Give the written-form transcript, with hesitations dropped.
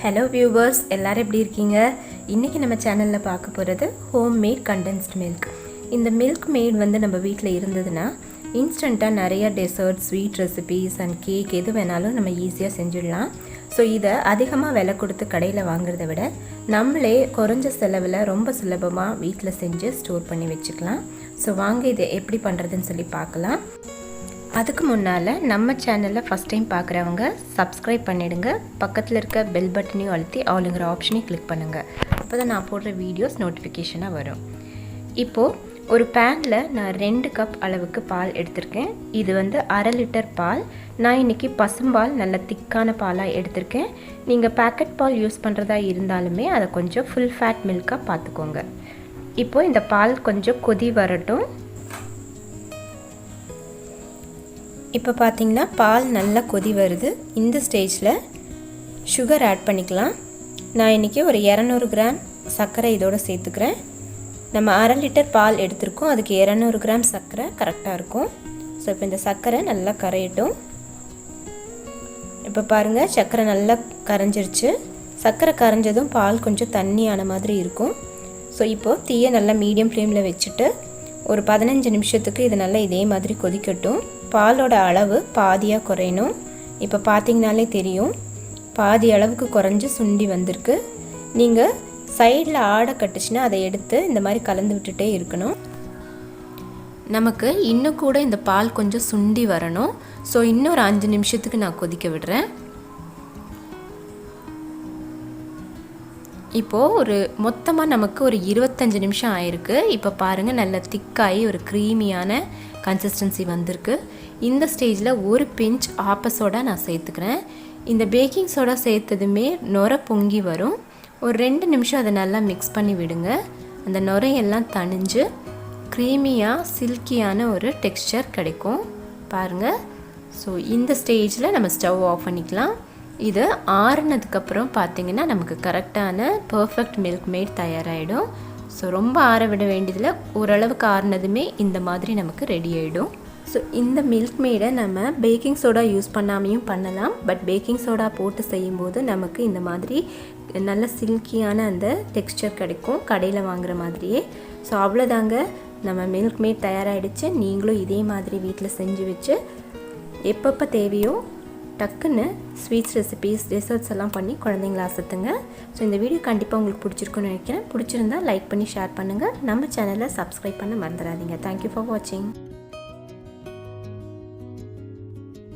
Hello viewers, எல்லாரும் எப்படி இருக்கீங்க? இன்னைக்கு நம்ம சேனல்ல பார்க்க போறது homemade condensed milk. இந்த milkmaid வந்து நம்ம வீட்ல இருந்ததுனா இன்ஸ்டன்ட்டா நிறைய dessert, sweet recipes and cake எது வேணாலும் நம்ம ஈஸியா செஞ்சிடலாம். சோ இத அதிகமா விலை கொடுத்து கடையில வாங்குறதை விட நம்மளே குறைஞ்ச செலவுல ரொம்ப சுலபமா வீட்ல செஞ்சு ஸ்டோர் பண்ணி வெச்சுக்கலாம். சோ வாங்க இத எப்படி பண்றதுன்னு சொல்லி பார்க்கலாம். அதுக்கு முன்னால நம்ம சேனல்ல ஃபர்ஸ்ட் டைம் பார்க்குறவங்க Subscribe பண்ணிடுங்க. பக்கத்துல இருக்க பெல் பட்டனையும் அழுத்தி ஆல்ங்கிற ஆப்ஷனையும் கிளிக் பண்ணுங்க. அப்பதான் நான் போடுற வீடியோஸ் நோட்டிஃபிகேஷனா வரும். இப்போ ஒரு panல நான் 2 கப் அளவுக்கு பால் எடுத்துர்க்கேன். இது வந்து 1/2 லிட்டர் பால். நான் இன்னைக்கு பசும்பால் நல்ல திக்கான பாலா எடுத்துர்க்கேன். நீங்க பாக்கெட் பால் யூஸ் பண்றதா இருந்தாலுமே அத கொஞ்சம் full fat milk-ஆ பாத்துக்கோங்க. இப்போ இந்த பால் கொஞ்சம் கொதி வரட்டும். இப்போ பாத்தீங்கன்னா பால் நல்லா கொதி வருது. இந்த ஸ்டேஜ்ல sugar ஆட் பண்ணிக்கலாம். நான் இன்னைக்கு ஒரு 200 கிராம் சர்க்கரை இதோட சேர்த்துக்கிறேன். நம்ம 1/2 லிட்டர் பால் எடுத்துர்க்கோம். அதுக்கு 200 கிராம் சர்க்கரை கரெக்ட்டா இருக்கும். சோ இப்போ இந்த சர்க்கரை நல்லா கரையட்டும். இப்போ பாருங்க சர்க்கரை நல்லா கரைஞ்சிருச்சு. சர்க்கரை கரைஞ்சதும் பால் கொஞ்சம் தண்ணியான மாதிரி இருக்கும். சோ இப்போ தீயை நல்லா மீடியம் ஃப்ளேம்ல வெச்சிட்டு ஒரு 15 நிமிஷத்துக்கு இது நல்லா இதே மாதிரி கொதிக்கட்டும். பாலோட அளவு பாதியா குறையணும். இப்போ பாத்தீங்கனாலே தெரியும். பாதி அளவுக்கு குறைஞ்சு சுண்டி வந்திருக்கு. நீங்க சைடுல ஆட கட்டுச்சுனா அதை எடுத்து இந்த மாதிரி கலந்து விட்டுட்டே இருக்கணும். நமக்கு இன்னும் கூட இந்த பால் கொஞ்சம் சுண்டி வரணும். சோ இன்னொரு 5 நிமிஷத்துக்கு நான் கொதிக்க விடுறேன். இப்போ ஒரு மொத்தமா நமக்கு ஒரு 25 நிமிஷம் ஆயிருக்கு. இப்போ பாருங்க நல்ல திக்காயி ஒரு க்ரீமியான கன்சிஸ்டன்சி வந்திருக்கு. இந்த ஸ்டேஜ்ல ஒரு பிஞ்ச் ஆப்ப சோடா நான் சேர்த்துக்கிறேன். இந்த பேக்கிங் சோடா சேர்த்ததுமே நொரை பொங்கி வரும். ஒரு 2 நிமிஷம் அதை நல்லா மிக்ஸ் பண்ணி விடுங்க. அந்த நொரையெல்லாம் தணிஞ்சு க்ரீமியா சில்கியான ஒரு டெக்ஸ்சர் கிடைக்கும். பாருங்க. ஸோ இந்த ஸ்டேஜ்ல நம்ம ஸ்டவ் ஆஃப் பண்ணிக்கலாம். இது ஆறுனதுக்கு அப்புறம் பாத்தீங்கன்னா நமக்கு கரெக்டான பெர்ஃபெக்ட் milkmaid தயாராயிடும். ஸோ ரொம்ப ஆற விட வேண்டியதில்லை. ஓரளவுக்கு ஆறுனதுமே இந்த மாதிரி நமக்கு ரெடி ஆயிடும். ஸோ இந்த milkmaid-ஐ நம்ம பேக்கிங் சோடா யூஸ் பண்ணாமையும் பண்ணலாம். பட் பேக்கிங் சோடா போட்டு செய்யும்போது நமக்கு இந்த மாதிரி நல்ல சில்கியான அந்த டெக்ஸ்சர் கிடைக்கும் கடையில் வாங்குற மாதிரியே. ஸோ அவ்வளோதாங்க, நம்ம milkmaid தயாராகிடுச்சு. நீங்களும் இதே மாதிரி வீட்டில் செஞ்சு வச்சு எப்பப்போ தேவையோ டக்குன்னு ஸ்வீட்ஸ் ரெசிபீஸ் டெசர்ட்ஸ் எல்லாம் பண்ணி குழந்தைங்கள அசத்துங்க. ஸோ இந்த வீடியோ கண்டிப்பாக உங்களுக்கு பிடிச்சிருக்குன்னு நினைக்கிறேன். பிடிச்சிருந்தா லைக் பண்ணி ஷேர் பண்ணுங்கள். நம்ம சேனலை சப்ஸ்கிரைப் பண்ண மறந்துடாதீங்க. தேங்க்யூ ஃபார் வாட்சிங்.